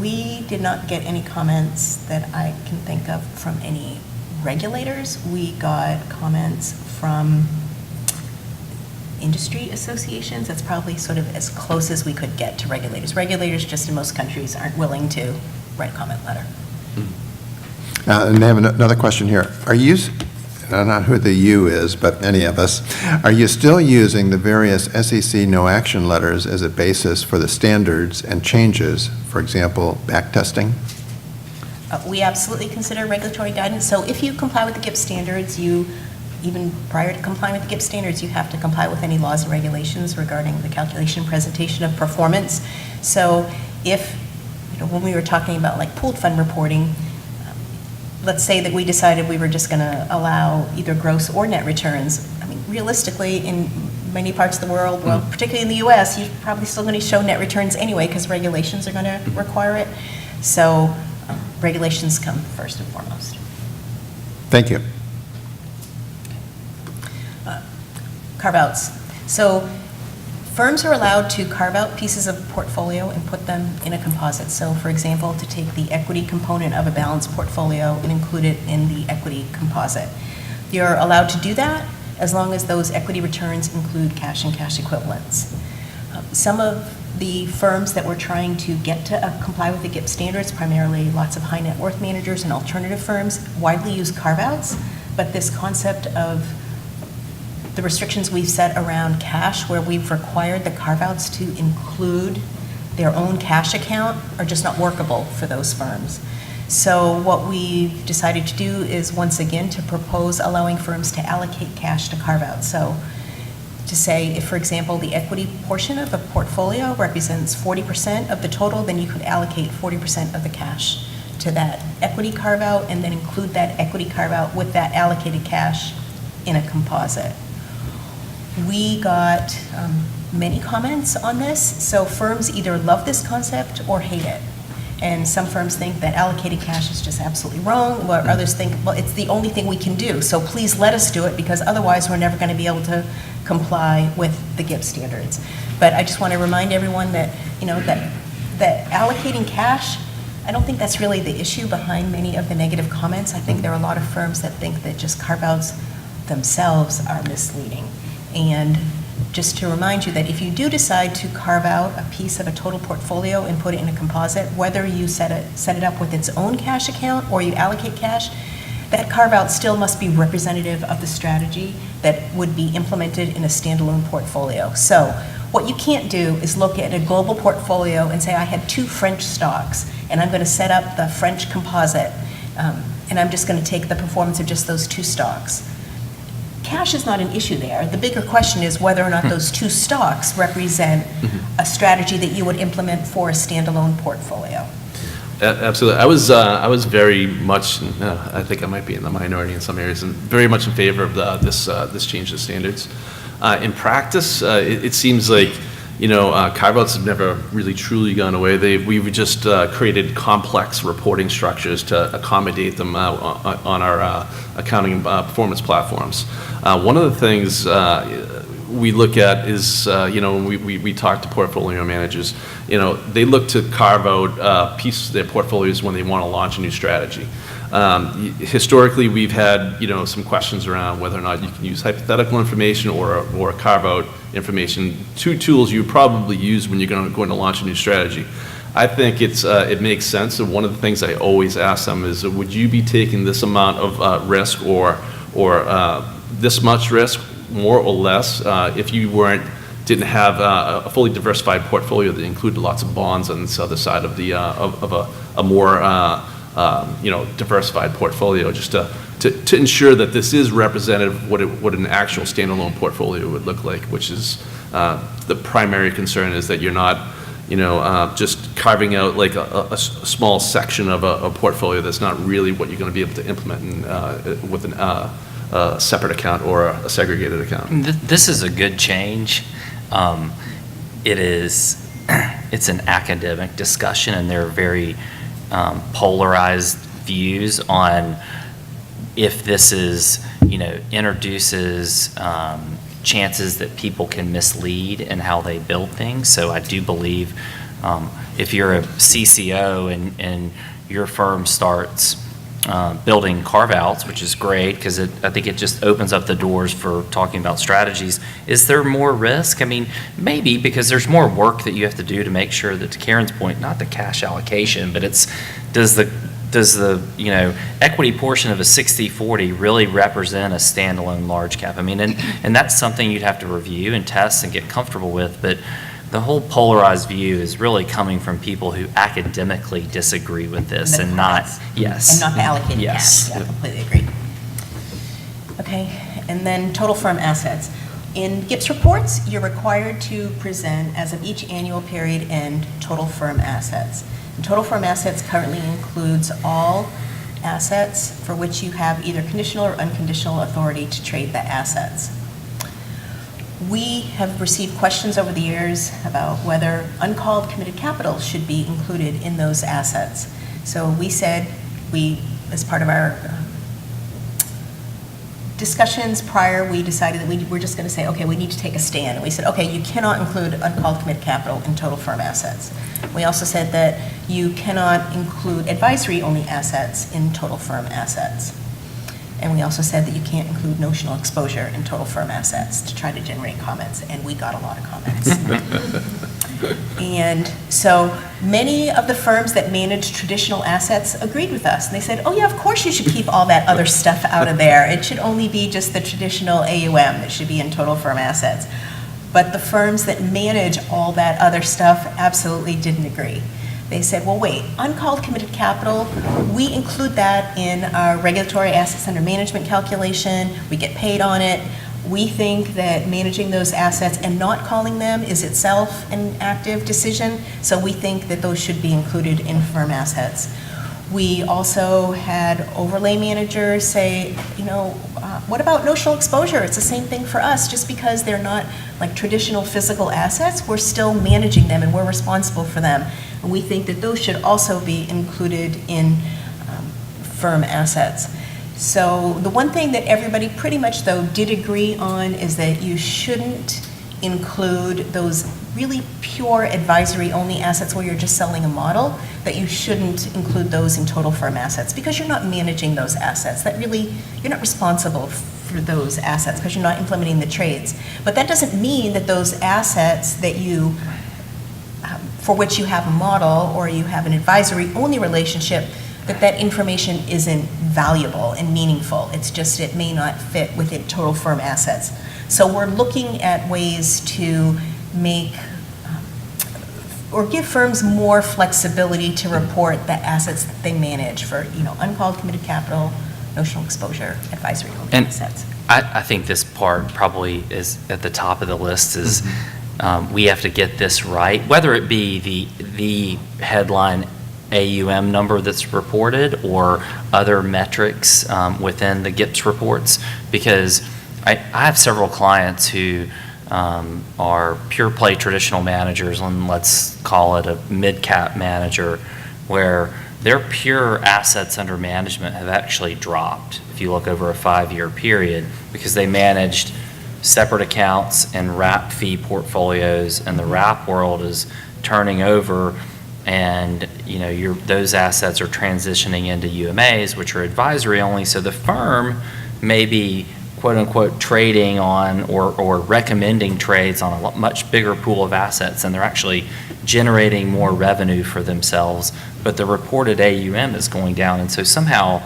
We did not get any comments that I can think of from any regulators. We got comments from industry associations. That's probably sort of as close as we could get to regulators. Regulators just in most countries aren't willing to write a comment letter. And I have another question here. Are you, not who the you is, but any of us, are you still using the various SEC no action letters as a basis for the standards and changes, for example, back testing? We absolutely consider regulatory guidance. So if you comply with the GIPS standards, even prior to complying with the GIPS standards, you have to comply with any laws and regulations regarding the calculation and presentation of performance. So if, when we were talking about like pooled fund reporting, let's say that we decided we were just going to allow either gross or net returns. I mean, realistically, in many parts of the world, well, particularly in the US, you're probably still going to show net returns anyway because regulations are going to require it. So regulations come first and foremost. Thank you. Carve-outs. So firms are allowed to carve out pieces of portfolio and put them in a composite. So for example, to take the equity component of a balanced portfolio and include it in the equity composite. You're allowed to do that as long as those equity returns include cash and cash equivalents. Some of the firms that we're trying to get to comply with the GIPS standards, primarily lots of high net worth managers and alternative firms, widely use carve-outs, but this concept of the restrictions we've set around cash, where we've required the carve-outs to include their own cash account, are just not workable for those firms. So what we've decided to do is, once again, to propose allowing firms to allocate cash to carve-outs. So to say, if, for example, the equity portion of a portfolio represents 40% of the total, then you could allocate 40% of the cash to that equity carve-out and then include that equity carve-out with that allocated cash in a composite. We got many comments on this. So firms either love this concept or hate it. And some firms think that allocated cash is just absolutely wrong, while others think, well, it's the only thing we can do, so please let us do it, because otherwise we're never going to be able to comply with the GIPS standards. But I just want to remind everyone that, that allocating cash, I don't think that's really the issue behind many of the negative comments. I think there are a lot of firms that think that just carve-outs themselves are misleading. And just to remind you that if you do decide to carve out a piece of a total portfolio and put it in a composite, whether you set it up with its own cash account or you allocate cash, that carve-out still must be representative of the strategy that would be implemented in a standalone portfolio. So what you can't do is look at a global portfolio and say, I had 2 French stocks, and I'm going to set up the French composite, and I'm just going to take the performance of just those 2 stocks. Cash is not an issue there. The bigger question is whether or not those 2 stocks represent a strategy that you would implement for a standalone portfolio. Absolutely. I was very much, I think I might be in the minority in some areas, and very much in favor of this change to standards. In practice, it seems like, carve-outs have never really truly gone away. We've just created complex reporting structures to accommodate them on our accounting performance platforms. One of the things we look at is, when we talk to portfolio managers, they look to carve out pieces of their portfolios when they want to launch a new strategy. Historically, we've had, some questions around whether or not you can use hypothetical information or carve-out information, 2 tools you probably use when you're going to launch a new strategy. I think it makes sense, and one of the things I always ask them is, would you be taking this amount of risk or this much risk, more or less, if you didn't have a fully diversified portfolio that included lots of bonds on this other side of the of a more diversified portfolio, just to ensure that this is representative of what an actual standalone portfolio would look like, which is the primary concern is that you're not just carving out like a small section of a portfolio that's not really what you're going to be able to implement with a separate account or a segregated account. This is a good change. It's an academic discussion, and there are very polarized views on if this introduces chances that people can mislead in how they build things. So I do believe if you're a CCO and your firm starts building carve-outs, which is great because I think it just opens up the doors for talking about strategies. Is there more risk? I mean, maybe, because there's more work that you have to do to make sure that, to Karyn's point, not the cash allocation, but it's, does the equity portion of a 60/40 really represent a standalone large cap? I mean, and that's something you'd have to review and test and get comfortable with, but the whole polarized view is really coming from people who academically disagree with this and not, yes. And not the allocated Yes. cash. Yeah, completely agree. Okay, and then total firm assets. In GIPS reports, you're required to present, as of each annual period end, total firm assets. And total firm assets currently includes all assets for which you have either conditional or unconditional authority to trade the assets. We have received questions over the years about whether uncalled committed capital should be included in those assets. So we said, as part of our discussions prior, we decided that we were just going to say, okay, we need to take a stand. And we said, okay, you cannot include uncalled committed capital in total firm assets. We also said that you cannot include advisory-only assets in total firm assets. And we also said that you can't include notional exposure in total firm assets to try to generate comments, and we got a lot of comments. And so many of the firms that manage traditional assets agreed with us. And they said, oh yeah, of course you should keep all that other stuff out of there. It should only be just the traditional AUM that should be in total firm assets. But the firms that manage all that other stuff absolutely didn't agree. They said, well, wait, uncalled committed capital, we include that in our regulatory assets under management calculation. We get paid on it. We think that managing those assets and not calling them is itself an active decision. So we think that those should be included in firm assets. We also had overlay managers say, what about notional exposure? It's the same thing for us. Just because they're not like traditional physical assets, we're still managing them and we're responsible for them. And we think that those should also be included in firm assets. So the one thing that everybody pretty much, though, did agree on is that you shouldn't include those really pure advisory-only assets where you're just selling a model, that you shouldn't include those in total firm assets because you're not managing those assets. That really, you're not responsible for those assets because you're not implementing the trades. But that doesn't mean that those assets that you, for which you have a model or you have an advisory-only relationship, that information isn't valuable and meaningful. It's just it may not fit within total firm assets. So we're looking at ways to make or give firms more flexibility to report the assets that they manage for uncalled committed capital, notional exposure, advisory assets. I think this part probably is at the top of the list is we have to get this right, whether it be the headline AUM number that's reported or other metrics within the GIPS reports, because I have several clients who are pure play traditional managers, and let's call it a mid-cap manager, where their pure assets under management have actually dropped if you look over a 5-year period, because they managed separate accounts and wrap fee portfolios, and the wrap world is turning over, and those assets are transitioning into UMAs, which are advisory only. So the firm may be quote unquote trading on or recommending trades on a much bigger pool of assets, and they're actually generating more revenue for themselves, but the reported AUM is going down. And so somehow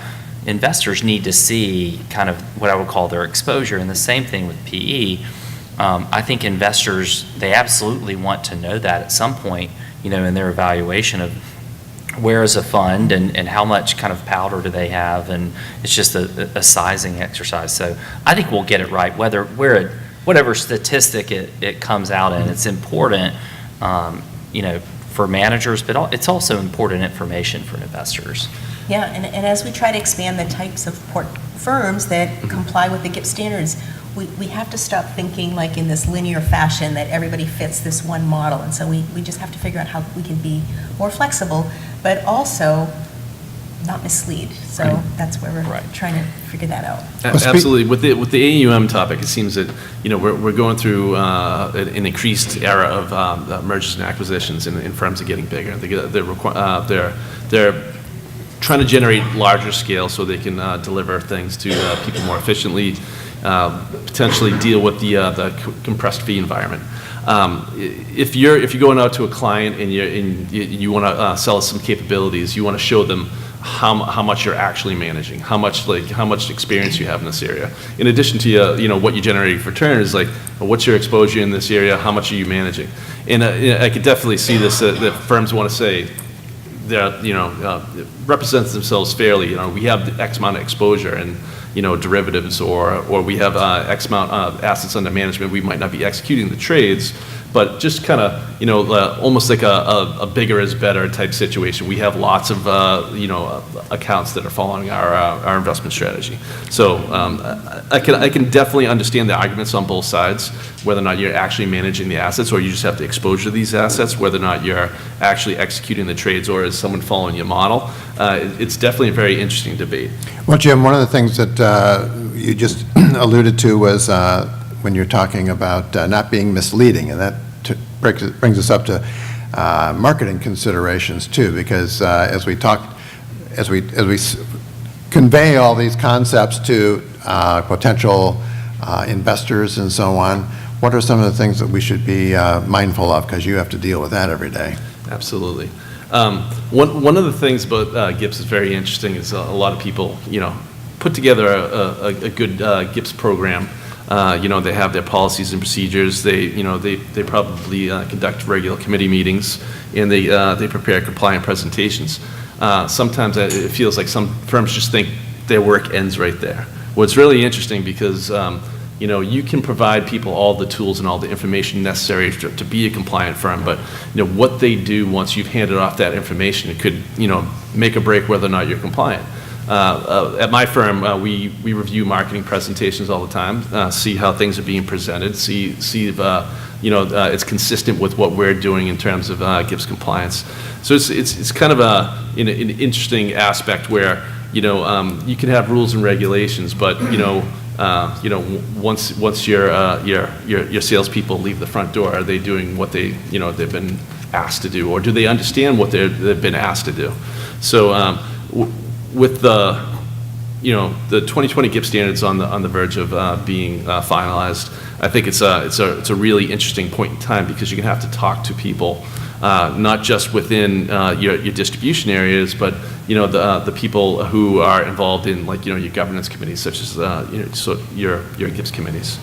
investors need to see kind of what I would call their exposure, and the same thing with PE. I think investors, they absolutely want to know that at some point, in their evaluation of where is a fund and how much kind of powder do they have, and it's just a sizing exercise. So I think we'll get it right, whatever statistic it comes out in. It's important, for managers, but it's also important information for investors. Yeah, and as we try to expand the types of firms that comply with the GIPS standards, we have to stop thinking like in this linear fashion that everybody fits this one model. And so we just have to figure out how we can be more flexible, but also not mislead. So that's where we're trying to figure that out. Absolutely. With the AUM topic, it seems that we're going through an increased era of mergers and acquisitions, and firms are getting bigger. They're trying to generate larger scale so they can deliver things to people more efficiently, potentially deal with the compressed fee environment. If you're going out to a client and you want to sell us some capabilities, you want to show them how much you're actually managing, how much experience you have in this area. In addition to what you generate for return is what's your exposure in this area, how much are you managing? And I could definitely see this that firms want to say that represents themselves fairly. We have X amount of exposure and derivatives, or we have X amount of assets under management. We might not be executing the trades, but just kind of almost like a bigger is better type situation. We have lots of accounts that are following our investment strategy. So I can definitely understand the arguments on both sides, whether or not you're actually managing the assets or you just have the exposure to these assets, whether or not you're actually executing the trades or is someone following your model. It's definitely a very interesting debate. Well, Jim, one of the things that you just alluded to was when you're talking about not being misleading, and that brings us up to marketing considerations too, because as we convey all these concepts to potential investors and so on, what are some of the things that we should be mindful of, because you have to deal with that every day? Absolutely. One of the things about GIPS is very interesting is a lot of people, put together a good GIPS program. They have their policies and procedures. They probably conduct regular committee meetings, and they prepare compliant presentations. Sometimes it feels like some firms just think their work ends right there. Well, it's really interesting because you can provide people all the tools and all the information necessary to be a compliant firm, but what they do once you've handed off that information, it could make or break whether or not you're compliant. At my firm, we review marketing presentations all the time, see how things are being presented, see if it's consistent with what we're doing in terms of GIPS compliance. So it's kind of an interesting aspect where you can have rules and regulations, but once your salespeople leave the front door, are they doing what they've been asked to do, or do they understand what they've been asked to do? So with the 2020 GIPS standards on the verge of being finalized, I think it's a really interesting point in time, because you're gonna have to talk to people, not just within your distribution areas, but the people who are involved in your governance committees, such as your GIPS committees.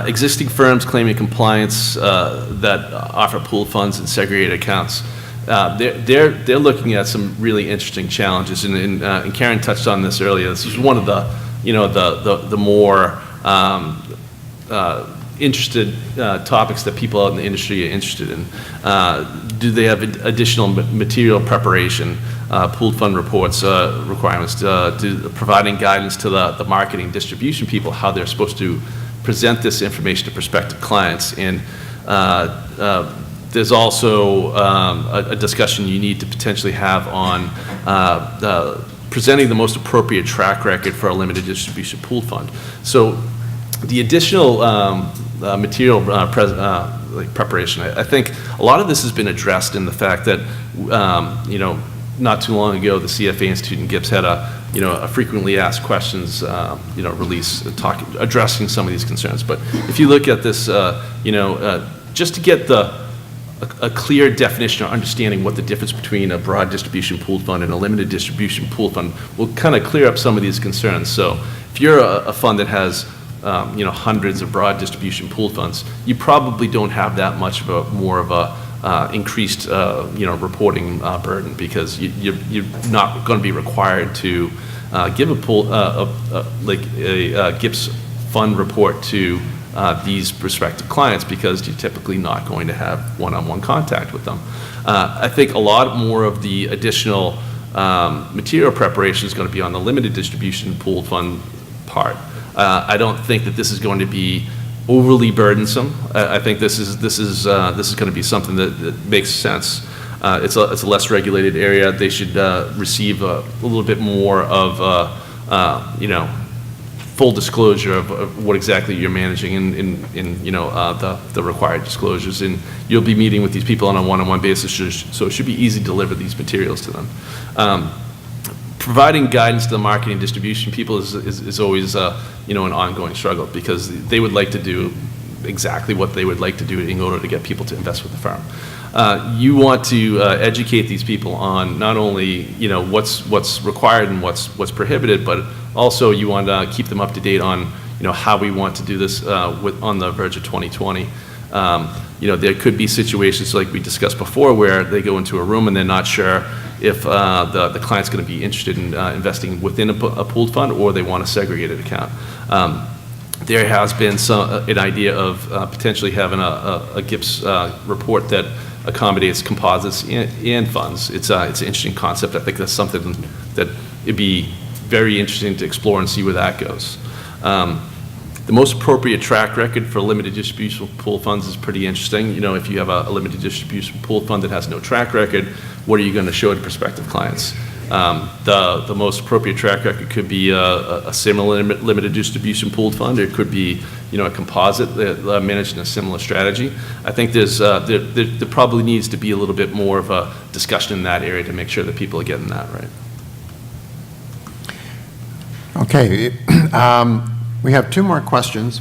Existing firms claiming compliance that offer pooled funds and segregated accounts, they're looking at some really interesting challenges, and Karyn touched on this earlier. This is one of the more interested topics that people out in the industry are interested in. Do they have additional material preparation, pooled fund reports requirements, providing guidance to the marketing distribution people how they're supposed to present this information to prospective clients? And there's also a discussion you need to potentially have on presenting the most appropriate track record for a limited distribution pooled fund. So the additional material preparation, I think a lot of this has been addressed in the fact that not too long ago the CFA Institute and GIPS had a frequently asked questions release addressing some of these concerns. But if you look at this, just to get a clear definition or understanding what the difference between a broad distribution pooled fund and a limited distribution pooled fund will kind of clear up some of these concerns. So if you're a fund that has hundreds of broad distribution pooled funds, you probably don't have that much of more of a increased reporting burden, because you're not going to be required to give a GIPS fund report to these prospective clients, because you're typically not going to have one-on-one contact with them. I think a lot more of the additional material preparation is going to be on the limited distribution pooled fund part. I don't think that this is going to be overly burdensome. I think this is going to be something that makes sense. It's a less regulated area. They should receive a little bit more of full disclosure of what exactly you're managing in the required disclosures. And you'll be meeting with these people on a one-on-one basis, so it should be easy to deliver these materials to them. Providing guidance to the marketing and distribution people is always an ongoing struggle, because they would like to do exactly what they would like to do in order to get people to invest with the firm. You want to educate these people on not only what's required and what's prohibited, but also you want to keep them up to date on how we want to do this on the verge of 2020. There could be situations like we discussed before where they go into a room and they're not sure if the client's going to be interested in investing within a pooled fund, or they want a segregated account. There has been an idea of potentially having a GIPS report that accommodates composites and funds. It's an interesting concept. I think that's something that it'd be very interesting to explore and see where that goes. The most appropriate track record for limited distribution pool funds is pretty interesting. If you have a limited distribution pool fund that has no track record, what are you going to show to prospective clients? The most appropriate track record could be a similar limited distribution pooled fund, or it could be a composite that managed in a similar strategy. I think there probably needs to be a little bit more of a discussion in that area to make sure that people are getting that right. Okay, we have two more questions,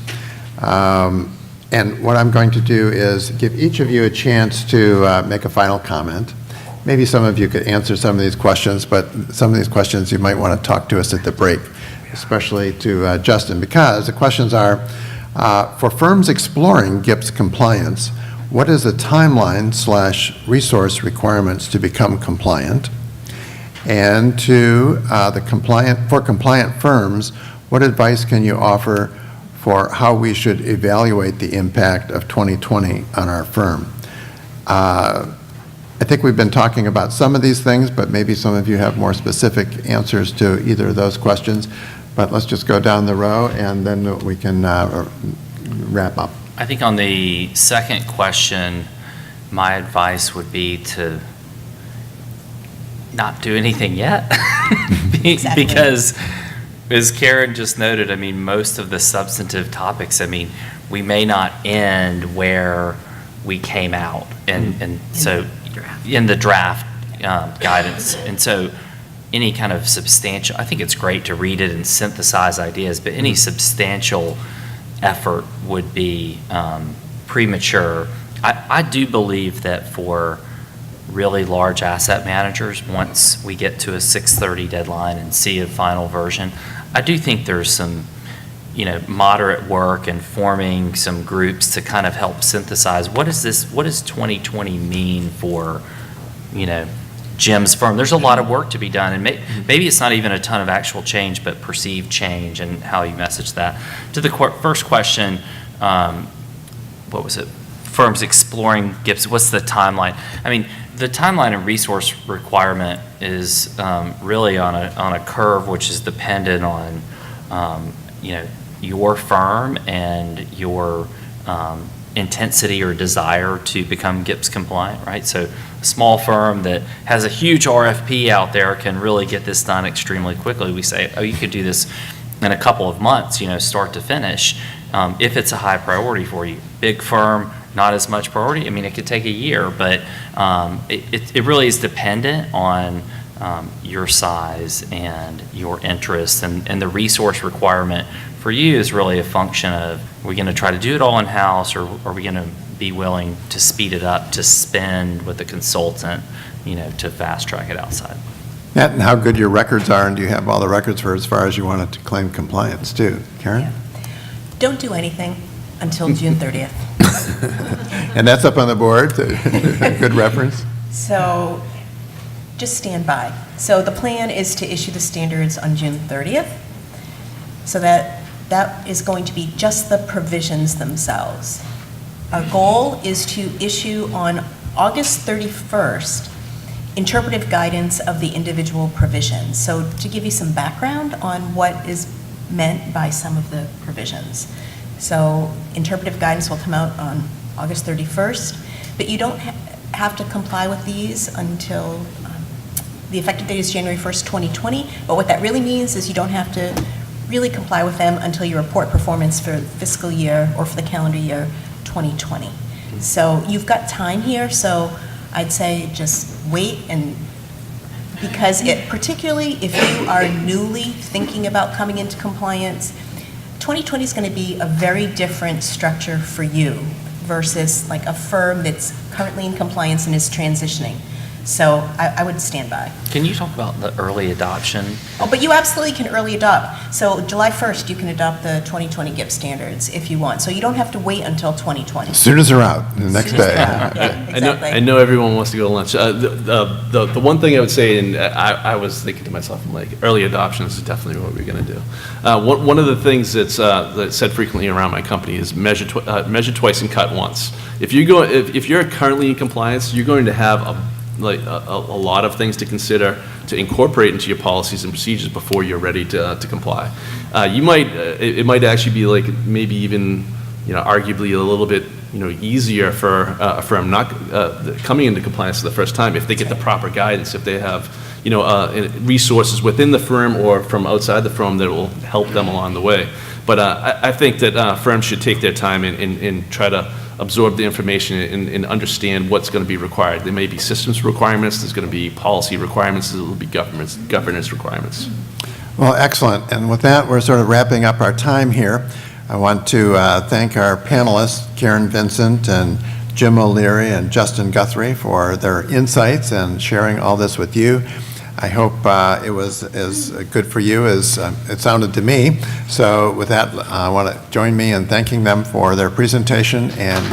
and what I'm going to do is give each of you a chance to make a final comment. Maybe some of you could answer some of these questions, but some of these questions you might want to talk to us at the break, especially to Justin, because the questions are, for firms exploring GIPS compliance, what is the timeline/resource requirements to become compliant? And for compliant firms, what advice can you offer for how we should evaluate the impact of 2020 on our firm? I think we've been talking about some of these things, but maybe some of you have more specific answers to either of those questions. But let's just go down the row, and then we can wrap up. I think on the second question, my advice would be to not do anything yet. Exactly. Because, as Karyn just noted, most of the substantive topics, we may not end where we came out. And so in the draft guidance. And so any kind of substantial, I think it's great to read it and synthesize ideas, but any substantial effort would be premature. I do believe that for really large asset managers, once we get to a 6:30 deadline and see a final version, I do think there's some moderate work and forming some groups to kind of help synthesize what does 2020 mean for Jim's firm. There's a lot of work to be done, and maybe it's not even a ton of actual change, but perceived change and how you message that. To the first question, what was it? Firms exploring GIPS, what's the timeline? The timeline and resource requirement is really on a curve which is dependent on your firm and your intensity or desire to become GIPS compliant, right? So a small firm that has a huge RFP out there can really get this done extremely quickly. We say, oh, you could do this in a couple of months, start to finish, if it's a high priority for you. Big firm, not as much priority. It could take a year, but it really is dependent on your size and your interest, and the resource requirement for you is really a function of, are we going to try to do it all in-house, or are we going to be willing to speed it up, to spend with a consultant, to fast track it outside. Yeah, and how good your records are, and do you have all the records for as far as you wanted to claim compliance too? Karyn? Yeah. Don't do anything until June 30th. And that's up on the board, good reference? So just stand by. So the plan is to issue the standards on June 30th. So that is going to be just the provisions themselves. Our goal is to issue on August 31st interpretive guidance of the individual provisions. So to give you some background on what is meant by some of the provisions. So interpretive guidance will come out on August 31st, but you don't have to comply with these until the effective date is January 1st, 2020. But what that really means is you don't have to really comply with them until you report performance for the fiscal year or for the calendar year 2020. So you've got time here, so I'd say just wait, and because particularly if you are newly thinking about coming into compliance, 2020 is going to be a very different structure for you versus like a firm that's currently in compliance and is transitioning. So I would stand by. Can you talk about the early adoption? Oh, but you absolutely can early adopt. So July 1st, you can adopt the 2020 GIPS standards if you want. So you don't have to wait until 2020. As soon as they're out, the next Soon as day. they're out. Yeah, exactly. I know everyone wants to go to lunch. The one thing I would say, and I was thinking to myself, I'm like, early adoption is definitely what we're going to do. One of the things that's said frequently around my company is measure twice and cut once. If you're currently in compliance, you're going to have a lot of things to consider to incorporate into your policies and procedures before you're ready to comply. It might actually be like maybe even, arguably a little bit, easier for a firm not coming into compliance for the first time if they get the proper guidance, if they have, resources within the firm or from outside the firm that will help them along the way. But I think that firms should take their time and try to absorb the information and understand what's going to be required. There may be systems requirements, there's going to be policy requirements, there will be governance requirements. Well, excellent. And with that, we're sort of wrapping up our time here. I want to thank our panelists, Karyn, Vincent, and Jim O'Leary and Justin Guthrie for their insights and sharing all this with you. I hope it was as good for you as it sounded to me. So with that, I want to join me in thanking them for their presentation and